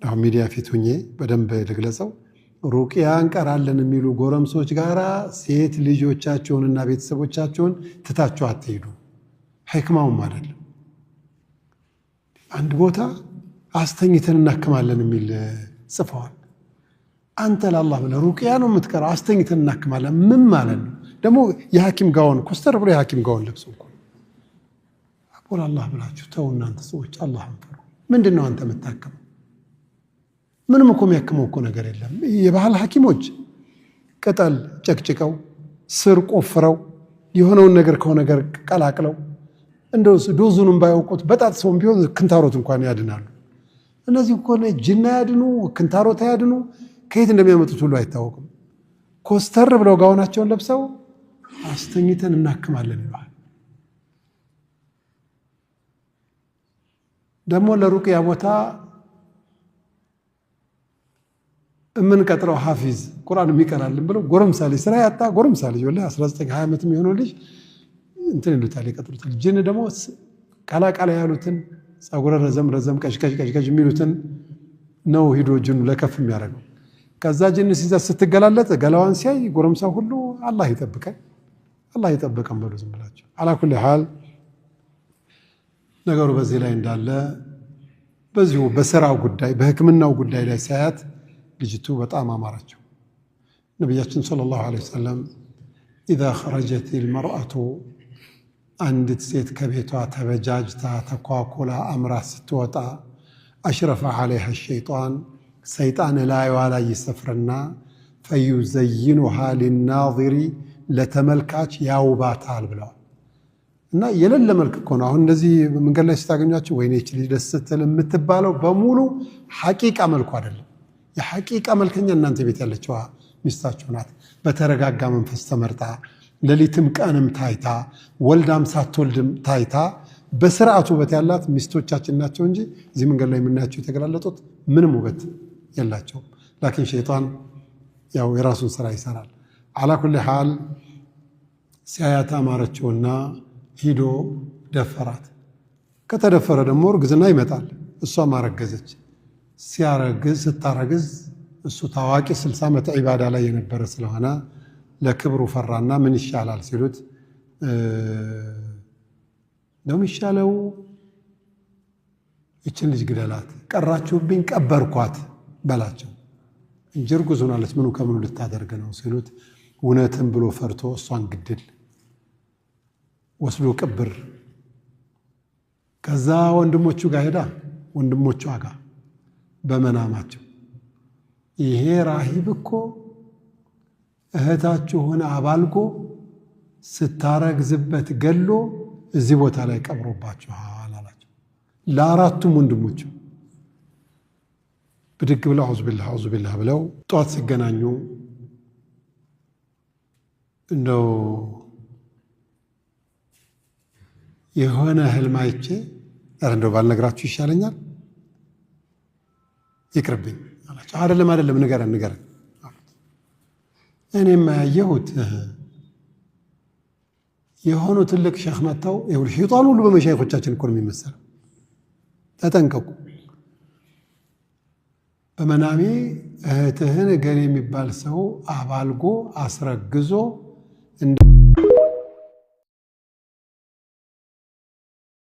አሁን ሚዲያ ፊት ሆኜ በደንብ ልግለጸው። ሩቅያ እንቀራለን የሚሉ ጎረምሶች ጋራ ሴት ልጆቻቸውንና ቤተሰቦቻቸውን ትታቸው አትሄዱ። ሕክማውም አይደለም። አንድ ቦታ አስተኝተን እናክማለን የሚል ጽፈዋል። አንተ ለአላህ ብለህ ሩቅያ ነው የምትቀረው፣ አስተኝተን እናክማለን ምን ማለት ነው? ደግሞ የሐኪም ጋውን ኮስተር ብሎ የሐኪም ጋውን ለብሶ እኮ አቦል አላህ ብላችሁ ተው እናንተ ሰዎች፣ አላህን ፍሩ። ምንድን ነው አንተ የምታክመው? ምንም እኮ የሚያክመው እኮ ነገር የለም። የባህል ሐኪሞች ቅጠል ጨቅጭቀው ስር ቆፍረው የሆነውን ነገር ከሆነ ነገር ቀላቅለው እንደው ዶዙንም ባያውቁት በጣት ሰውም ቢሆን ክንታሮት እንኳን ያድናሉ። እነዚህ እኮ ጅና ያድኑ ክንታሮት ያድኑ ከየት እንደሚያመጡት ሁሉ አይታወቅም። ኮስተር ብለው ጋውናቸውን ለብሰው አስተኝተን እናክማለን ይላል። ደግሞ ለሩቅያ ቦታ የምንቀጥረው ሐፊዝ ቁርአን የሚቀራልን ብለው ጎረምሳ ልጅ ስራ ያጣ ጎረምሳ ልጅ ወላሂ 19 20 ዓመት የሚሆነው ልጅ እንትን ይሉታል ይቀጥሩታል። ጅን ደግሞ ቃላቃላ ያሉትን ጸጉረ ረዘም ቀሽቀሽ የሚሉትን ነው ሂዶ ጅኑ ለከፍ የሚያደርገው። ከዛ ጅን ሲዘት ስትገላለጥ ገላዋን ሲያይ ጎረምሳ ሁሉ አላህ ይጠብቀን በሉ ዝም ብላችሁ። አላ ኩሊ ሐል ነገሩ በዚህ ላይ እንዳለ በዚሁ በስራው ጉዳይ በሕክምናው ጉዳይ ላይ ሳያት ልጅቱ በጣም አማራቸው። ነቢያችን ሰለላሁ ዐለይሂ ወሰለም ኢዛ ኸረጀት አልመርአቱ አንዲት ሴት ከቤቷ ተበጃጅታ ተኳኩላ አምራ ስትወጣ አሽረፈ ዐለይሃ ሸይጣን ሰይጣን ላይዋ ላይ ይሰፍርና ፈዩዘይኑሃ ሊናዚሪ ለተመልካች ያውባታል ብለዋል። እና የሌለ መልክ እኮ ነው። አሁን እንደዚህ መንገድ ላይ ስታገኟቸው ወይኔ ይህች ልጅ ደስ ስትል የምትባለው በሙሉ ሐቂቃ መልኩ አይደለም። የሐቂቃ መልከኛ እናንተ ቤት ያለችዋ ሚስታችሁ ናት። በተረጋጋ መንፈስ ተመርጣ ሌሊትም ቀንም ታይታ ወልዳም ሳትወልድም ታይታ በስርዓቱ ውበት ያላት ሚስቶቻችን ናቸው እንጂ እዚህ መንገድ ላይ የምናያቸው የተገላለጡት ምንም ውበት የላቸውም። ላኪን ሸይጣን ያው የራሱን ስራ ይሰራል። አላ ኩሊ ሐል ሲያያት አማረችውና ሂዶ ደፈራት። ከተደፈረ ደግሞ እርግዝና ይመጣል። እሷም አረገዘች። ስታረግዝ እሱ ታዋቂ 60 ዓመት ዒባዳ ላይ የነበረ ስለሆነ ለክብሩ ፈራና ምን ይሻላል ሲሉት ነው የሚሻለው ይችን ልጅ ግደላት፣ ቀራችሁብኝ ቀበርኳት በላቸው እንጂ እርጉዝ ሆናለች ምኑ ከምኑ ልታደርግ ነው ሲሉት እውነትም ብሎ ፈርቶ እሷን ግድል ወስዶ ቅብር። ከዛ ወንድሞቹ ጋር ሄዳ ወንድሞቿ ጋር በመናማቸው ይሄ ራሂብ እኮ እህታችሁን አባልጎ ስታረግዝበት ገሎ እዚህ ቦታ ላይ ቀብሮባችኋል አላቸው። ለአራቱም ወንድሞቹ ብድግ ብለው አውዙ ቢላህ ብለው ጧት ሲገናኙ እንደው የሆነ ህልም አይቼ እንደው ባልነግራችሁ ይሻለኛል ይቅርብኝ አላቸው። አይደለም ንገረን እኔም ያየሁት የሆኑ ትልቅ ሼኽ መጥተው ይሁን ሸይጣን ሁሉ በመሻይኾቻችን እኮ ነው የሚመሰለው። ተጠንቀቁ። በመናሜ እህትህን ገሌ የሚባል ሰው አባልጎ አስረግዞ